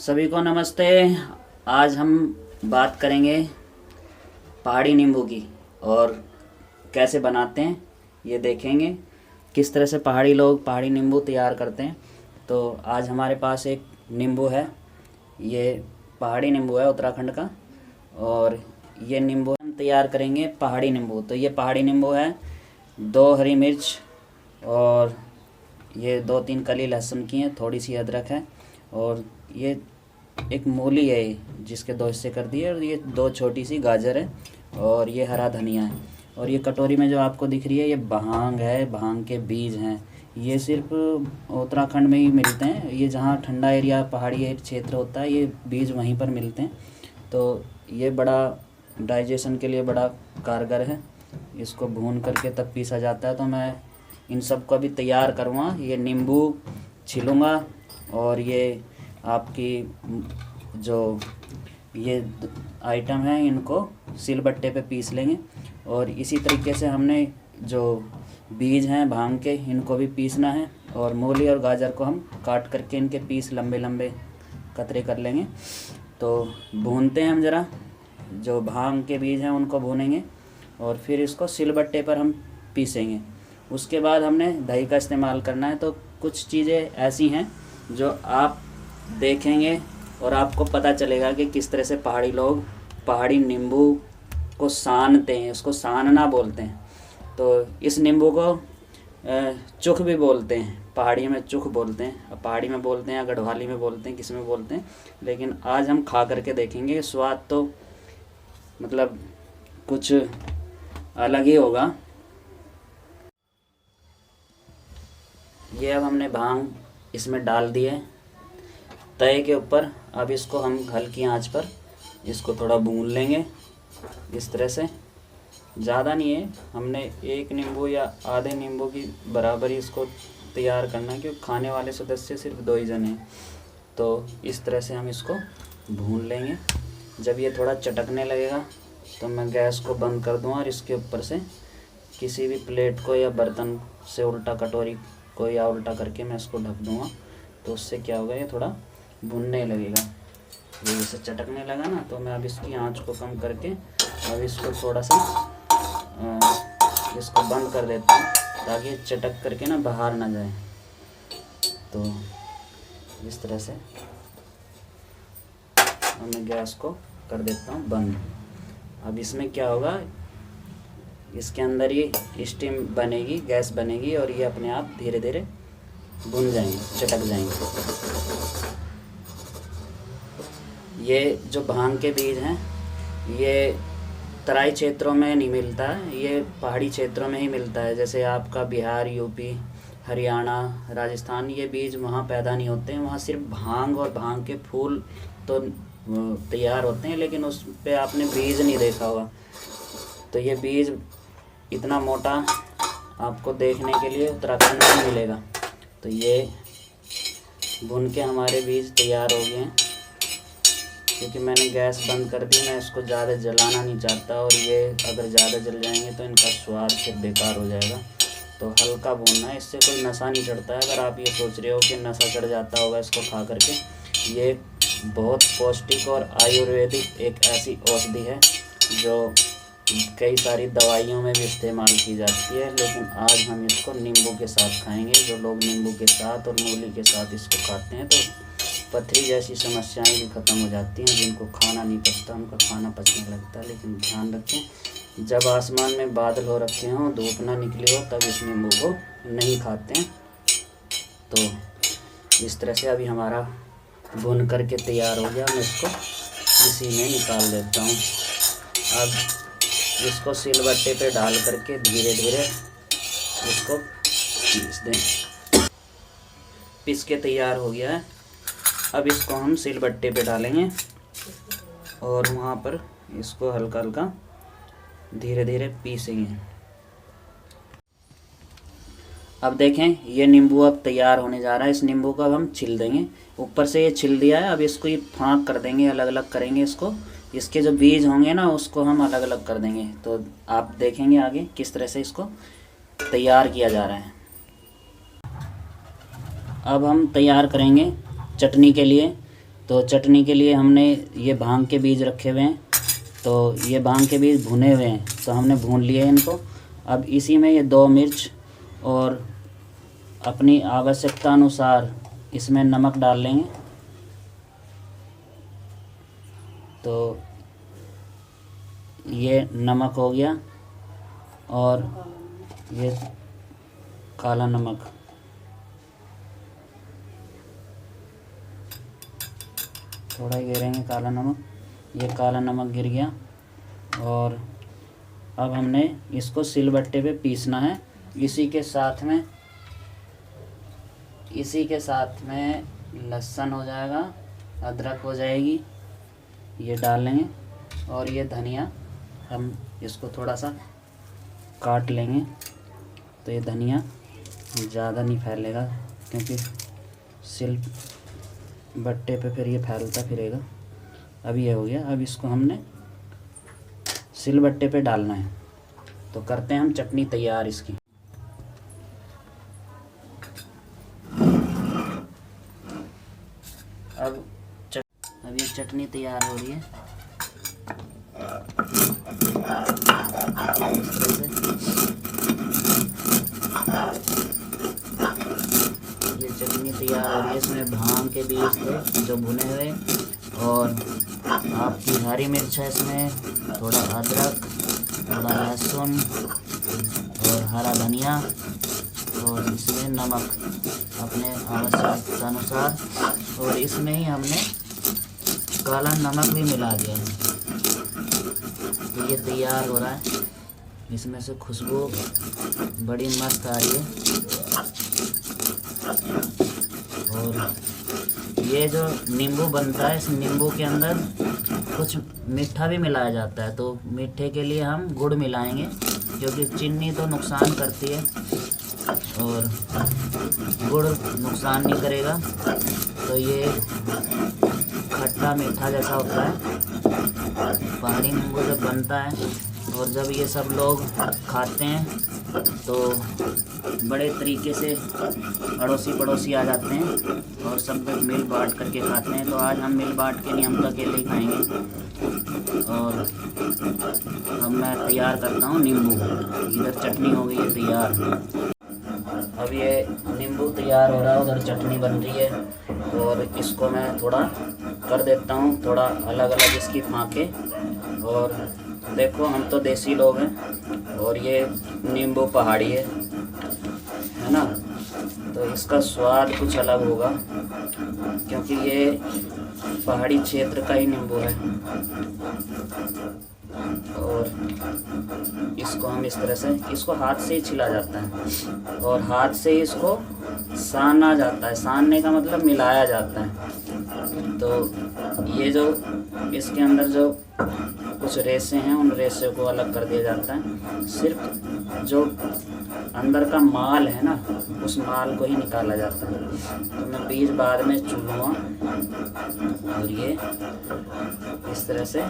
सभी को नमस्ते। आज हम बात करेंगे पहाड़ी नींबू की और कैसे बनाते हैं ये देखेंगे। किस तरह से पहाड़ी लोग पहाड़ी नींबू तैयार करते हैं। तो आज हमारे पास एक नींबू है, ये पहाड़ी नींबू है उत्तराखंड का। और ये नींबू हम तैयार करेंगे पहाड़ी नींबू। तो ये पहाड़ी नींबू है, 2 हरी मिर्च और ये 2-3 कली लहसुन की हैं, थोड़ी सी अदरक है और ये एक मूली है जिसके 2 हिस्से कर दिए, और ये 2 छोटी सी गाजर है और ये हरा धनिया है। और ये कटोरी में जो आपको दिख रही है ये भांग है, भांग के बीज हैं। ये सिर्फ उत्तराखंड में ही मिलते हैं, ये जहाँ ठंडा एरिया पहाड़ी क्षेत्र होता है ये बीज वहीं पर मिलते हैं। तो ये बड़ा डाइजेशन के लिए बड़ा कारगर है, इसको भून करके तब पीसा जाता है। तो मैं इन सब को अभी तैयार करूँगा। ये नींबू छीलूँगा और ये आपकी जो ये आइटम है इनको सिलबट्टे पे पीस लेंगे। और इसी तरीके से हमने जो बीज हैं भांग के इनको भी पीसना है, और मूली और गाजर को हम काट करके इनके पीस लंबे लंबे कतरे कर लेंगे। तो भूनते हैं हम ज़रा, जो भांग के बीज हैं उनको भूनेंगे और फिर इसको सिलबट्टे पर हम पीसेंगे। उसके बाद हमने दही का इस्तेमाल करना है। तो कुछ चीज़ें ऐसी हैं जो आप देखेंगे और आपको पता चलेगा कि किस तरह से पहाड़ी लोग पहाड़ी नींबू को सानते हैं, उसको सानना बोलते हैं। तो इस नींबू को चुख भी बोलते हैं, पहाड़ी में चुख बोलते हैं, पहाड़ी में बोलते हैं या गढ़वाली में बोलते हैं, किसी में बोलते हैं। लेकिन आज हम खा करके देखेंगे, स्वाद तो मतलब कुछ अलग ही होगा। ये अब हमने भांग इसमें डाल दिए तवे के ऊपर। अब इसको हम हल्की आंच पर इसको थोड़ा भून लेंगे इस तरह से। ज़्यादा नहीं है, हमने 1 नींबू या आधे नींबू की बराबरी इसको तैयार करना है, क्योंकि खाने वाले सदस्य सिर्फ 2 ही जने हैं। तो इस तरह से हम इसको भून लेंगे। जब ये थोड़ा चटकने लगेगा तो मैं गैस को बंद कर दूँगा और इसके ऊपर से किसी भी प्लेट को या बर्तन से उल्टा, कटोरी को या उल्टा करके मैं इसको ढक दूँगा। तो उससे क्या होगा, ये थोड़ा भुनने लगेगा। ये जैसे चटकने लगा ना, तो मैं अब इसकी आंच को कम करके अब इसको थोड़ा सा इसको बंद कर देता हूँ, ताकि चटक करके ना बाहर ना जाए। तो इस तरह से अब मैं गैस को कर देता हूँ बंद। अब इसमें क्या होगा, इसके अंदर ये स्टीम बनेगी, गैस बनेगी और ये अपने आप धीरे धीरे भुन जाएंगे, चटक जाएंगे। ये जो भांग के बीज हैं ये तराई क्षेत्रों में नहीं मिलता है, ये पहाड़ी क्षेत्रों में ही मिलता है। जैसे आपका बिहार, यूपी, हरियाणा, राजस्थान, ये बीज वहाँ पैदा नहीं होते हैं। वहाँ सिर्फ भांग और भांग के फूल तो तैयार होते हैं, लेकिन उस पे आपने बीज नहीं देखा होगा। तो ये बीज इतना मोटा आपको देखने के लिए उत्तराखंड में मिलेगा। तो ये भुन के हमारे बीज तैयार हो गए हैं। क्योंकि मैंने गैस बंद कर दी, मैं इसको ज़्यादा जलाना नहीं चाहता, और ये अगर ज़्यादा जल जाएंगे तो इनका स्वाद फिर बेकार हो जाएगा। तो हल्का भूनना है, इससे कोई नशा नहीं चढ़ता है। अगर आप ये सोच रहे हो कि नशा चढ़ जाता होगा इसको खा करके, ये बहुत पौष्टिक और आयुर्वेदिक एक ऐसी औषधि है जो कई सारी दवाइयों में भी इस्तेमाल की जाती है। लेकिन आज हम इसको नींबू के साथ खाएंगे। जो लोग नींबू के साथ और मूली के साथ इसको खाते हैं तो पथरी जैसी समस्याएं भी ख़त्म हो जाती हैं। जिनको खाना नहीं पचता उनका खाना पचने लगता है। लेकिन ध्यान रखें, जब आसमान में बादल हो रखे हों, धूप ना निकली हो, तब इस नींबू को नहीं खाते हैं। तो इस तरह से अभी हमारा भुन करके तैयार हो गया। मैं इसको इसी में निकाल देता हूँ। अब इसको सिलबट्टे पे डाल करके धीरे धीरे इसको पीस दें। पीस के तैयार हो गया है। अब इसको हम सिलबट्टे पे डालेंगे और वहाँ पर इसको हल्का हल्का धीरे धीरे पीसेंगे। अब देखें, ये नींबू अब तैयार होने जा रहा है। इस नींबू को अब हम छिल देंगे। ऊपर से ये छिल दिया है, अब इसको ये फाँक कर देंगे, अलग अलग करेंगे इसको। इसके जो बीज होंगे ना उसको हम अलग अलग कर देंगे। तो आप देखेंगे आगे किस तरह से इसको तैयार किया जा रहा है। अब हम तैयार करेंगे चटनी के लिए। तो चटनी के लिए हमने ये भांग के बीज रखे हुए हैं, तो ये भांग के बीज भुने हुए हैं, तो हमने भून लिए हैं इनको। अब इसी में ये 2 मिर्च और अपनी आवश्यकता अनुसार इसमें नमक डाल लेंगे। तो ये नमक हो गया और ये काला नमक, थोड़ा ही गिरेंगे काला नमक। ये काला नमक गिर गया और अब हमने इसको सिलबट्टे पे पीसना है। इसी के साथ में लहसुन हो जाएगा, अदरक हो जाएगी, ये डाल लेंगे। और ये धनिया हम इसको थोड़ा सा काट लेंगे, तो ये धनिया ज़्यादा नहीं फैलेगा क्योंकि सिल बट्टे पे फिर ये फैलता फिरेगा। अब ये हो गया। अब इसको हमने सिल बट्टे पे डालना है। तो करते हैं हम चटनी तैयार इसकी। अब ये चटनी तैयार हो रही है। ये चटनी तैयार हो रही है। इसमें भांग के बीज थे जो भुने हुए, और आपकी हरी मिर्च है इसमें, थोड़ा अदरक, थोड़ा लहसुन और हरा धनिया, और इसमें नमक अपने आवश्यकता अनुसार, और इसमें ही हमने काला नमक भी मिला दिया है। तो ये तैयार हो रहा है। इसमें से खुशबू बड़ी मस्त आ रही है। और ये जो नींबू बनता है, इस नींबू के अंदर कुछ मीठा भी मिलाया जाता है। तो मीठे के लिए हम गुड़ मिलाएंगे, क्योंकि चीनी तो नुकसान करती है और गुड़ नुकसान नहीं करेगा। तो ये खट्टा मीठा जैसा होता है। पहाड़ी नींबू जब बनता है और जब ये सब लोग खाते हैं तो बड़े तरीके से अड़ोसी पड़ोसी आ जाते हैं और सब लोग मिल बांट करके खाते हैं। तो आज हम मिल बांट के नहीं, हम तो अकेले ही खाएंगे। और अब मैं तैयार करता हूँ नींबू। इधर चटनी हो गई है तैयार। अब ये नींबू तैयार हो रहा है, उधर चटनी बन रही है, और इसको मैं थोड़ा कर देता हूँ, थोड़ा अलग अलग इसकी फाँकें। और देखो हम तो देसी लोग हैं और ये नींबू पहाड़ी है ना, तो इसका स्वाद कुछ अलग होगा क्योंकि ये पहाड़ी क्षेत्र का ही नींबू है। और इसको हम इस तरह से, इसको हाथ से ही छिला जाता है और हाथ से ही इसको साना जाता है। सानने का मतलब मिलाया जाता है। तो ये जो इसके अंदर जो कुछ रेशे हैं, उन रेशे को अलग कर दिया जाता है। सिर्फ जो अंदर का माल है ना, उस माल को ही निकाला जाता है। तो मैं बीज बाद में चुनूँगा। और ये इस तरह से,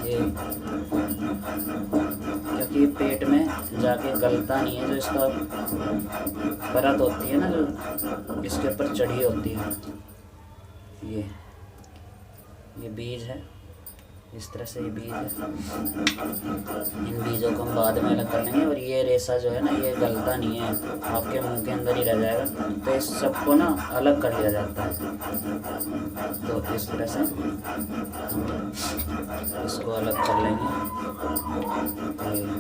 ये क्योंकि पेट में जाके गलता नहीं है, जो इसका परत होती है ना, जो इसके ऊपर चढ़ी होती है, ये बीज है। इस तरह से ये बीज है। इन बीजों को हम बाद में अलग कर लेंगे। और ये रेशा जो है ना, ये गलता नहीं है, आपके मुंह के अंदर ही रह जाएगा। तो इस सबको ना अलग कर लिया जाता है। तो इस तरह से हम इसको अलग कर लेंगे।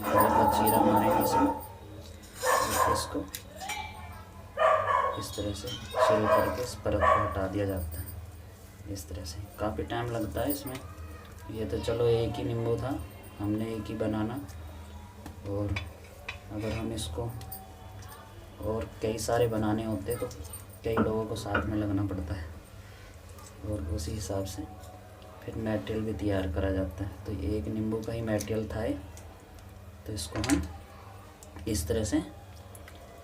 थोड़ा चीरा मारेंगे इसमें, इसको इस तरह से छिल करके इस परत को हटा दिया जाता है। इस तरह से काफ़ी टाइम लगता है इसमें। ये तो चलो एक ही नींबू था, हमने एक ही बनाना। और अगर हम इसको और कई सारे बनाने होते तो कई लोगों को साथ में लगना पड़ता है, और उसी हिसाब से फिर मटेरियल भी तैयार करा जाता है। तो एक नींबू का ही मटेरियल था ये। तो इसको हम इस तरह से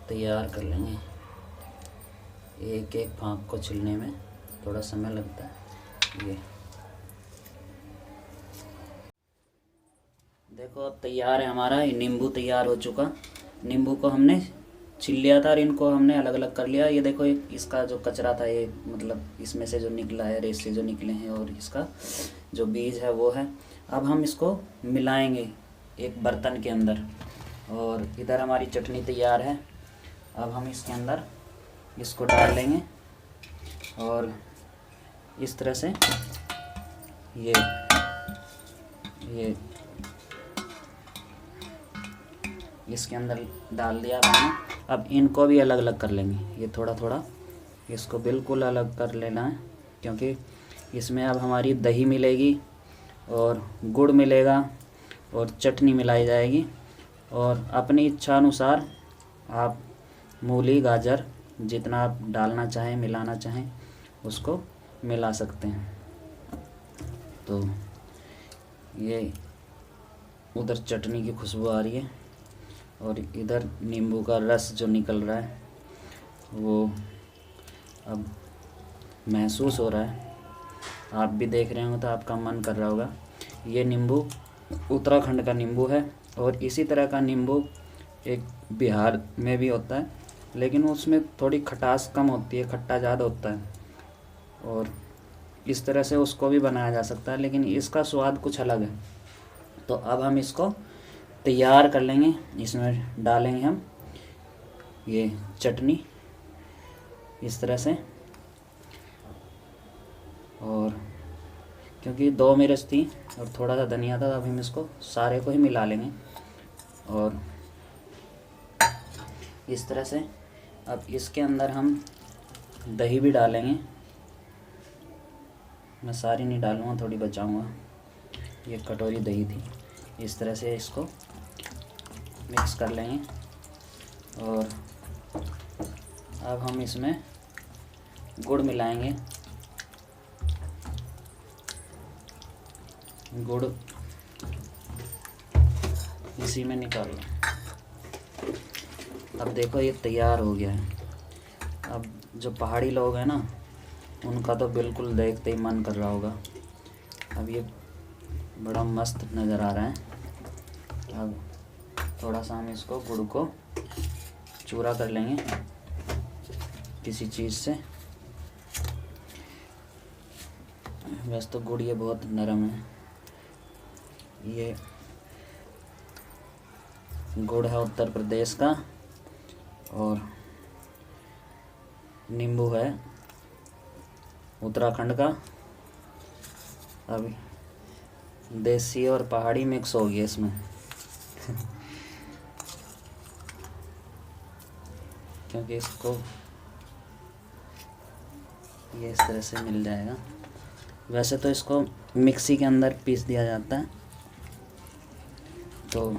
तैयार कर लेंगे। एक एक फाँक को छिलने में थोड़ा समय लगता है। ये देखो अब तैयार है हमारा ये नींबू, तैयार हो चुका। नींबू को हमने छील लिया था और इनको हमने अलग अलग कर लिया। ये देखो इसका जो कचरा था, ये मतलब इसमें से जो निकला है, रेसे जो निकले हैं, और इसका जो बीज है वो है। अब हम इसको मिलाएंगे एक बर्तन के अंदर, और इधर हमारी चटनी तैयार है। अब हम इसके अंदर इसको डाल लेंगे और इस तरह से ये इसके अंदर डाल दिया मैंने। अब इनको भी अलग अलग कर लेंगे, ये थोड़ा थोड़ा इसको बिल्कुल अलग कर लेना है, क्योंकि इसमें अब हमारी दही मिलेगी और गुड़ मिलेगा और चटनी मिलाई जाएगी। और अपनी इच्छा अनुसार आप मूली गाजर जितना आप डालना चाहें, मिलाना चाहें, उसको मिला सकते हैं। तो ये उधर चटनी की खुशबू आ रही है और इधर नींबू का रस जो निकल रहा है वो अब महसूस हो रहा है। आप भी देख रहे होंगे तो आपका मन कर रहा होगा। ये नींबू उत्तराखंड का नींबू है और इसी तरह का नींबू एक बिहार में भी होता है, लेकिन उसमें थोड़ी खटास कम होती है, खट्टा ज़्यादा होता है, और इस तरह से उसको भी बनाया जा सकता है, लेकिन इसका स्वाद कुछ अलग है। तो अब हम इसको तैयार कर लेंगे। इसमें डालेंगे हम ये चटनी इस तरह से, और क्योंकि 2 मिर्च थी और थोड़ा सा धनिया था, अब हम इसको सारे को ही मिला लेंगे और इस तरह से। अब इसके अंदर हम दही भी डालेंगे। मैं सारी नहीं डालूँगा, थोड़ी बचाऊँगा। ये कटोरी दही थी। इस तरह से इसको मिक्स कर लेंगे और अब हम इसमें गुड़ मिलाएंगे। गुड़ इसी में निकाल लो। अब देखो ये तैयार हो गया है। अब जो पहाड़ी लोग हैं ना, उनका तो बिल्कुल देखते ही मन कर रहा होगा। अब ये बड़ा मस्त नज़र आ रहा है। अब थोड़ा सा हम इसको गुड़ को चूरा कर लेंगे किसी चीज़ से। वैसे तो गुड़ ये बहुत नरम है। ये गुड़ है उत्तर प्रदेश का और नींबू है उत्तराखंड का। अब देसी और पहाड़ी मिक्स हो गया इसमें क्योंकि इसको ये इस तरह से मिल जाएगा। वैसे तो इसको मिक्सी के अंदर पीस दिया जाता है, तो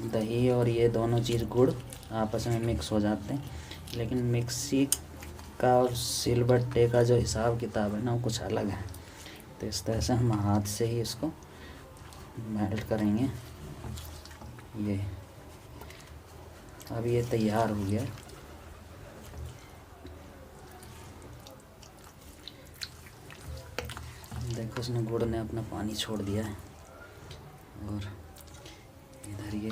दही और ये दोनों चीज़ गुड़ आपस में मिक्स हो जाते हैं, लेकिन मिक्सी का और सिलबट्टे का जो हिसाब किताब है ना, वो कुछ अलग है। तो इस तरह से हम हाथ से ही इसको मेल्ट करेंगे। ये अब ये तैयार हो गया। देखो इसमें गुड़ ने अपना पानी छोड़ दिया है और इधर ये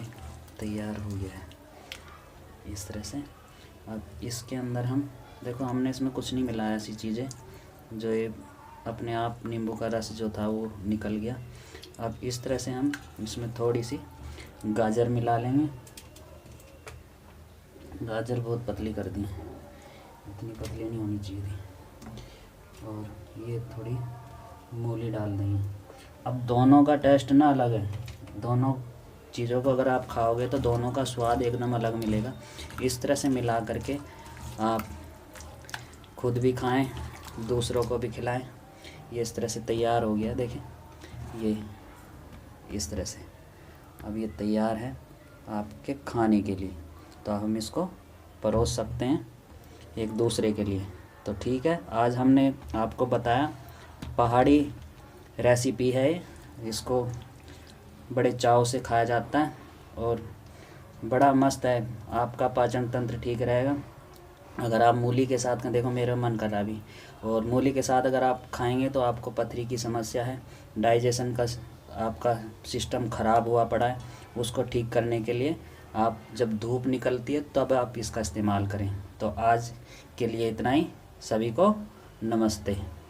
तैयार हो गया है इस तरह से। अब इसके अंदर हम देखो, हमने इसमें कुछ नहीं मिलाया, ऐसी चीज़ें जो ये अपने आप नींबू का रस जो था वो निकल गया। अब इस तरह से हम इसमें थोड़ी सी गाजर मिला लेंगे। गाजर बहुत पतली कर दी, इतनी पतली नहीं होनी चाहिए थी। और ये थोड़ी मूली डाल देंगे। अब दोनों का टेस्ट ना अलग है। दोनों चीज़ों को अगर आप खाओगे तो दोनों का स्वाद एकदम अलग मिलेगा। इस तरह से मिला करके आप खुद भी खाएं, दूसरों को भी खिलाएं। ये इस तरह से तैयार हो गया। देखें ये इस तरह से अब ये तैयार है आपके खाने के लिए। तो हम इसको परोस सकते हैं एक दूसरे के लिए। तो ठीक है, आज हमने आपको बताया पहाड़ी रेसिपी है। इसको बड़े चाव से खाया जाता है और बड़ा मस्त है। आपका पाचन तंत्र ठीक रहेगा अगर आप मूली के साथ देखो, मेरा मन कर रहा अभी। और मूली के साथ अगर आप खाएंगे तो आपको पथरी की समस्या है, डाइजेशन का आपका सिस्टम ख़राब हुआ पड़ा है, उसको ठीक करने के लिए आप जब धूप निकलती है तब आप इसका इस्तेमाल करें। तो आज के लिए इतना ही, सभी को नमस्ते।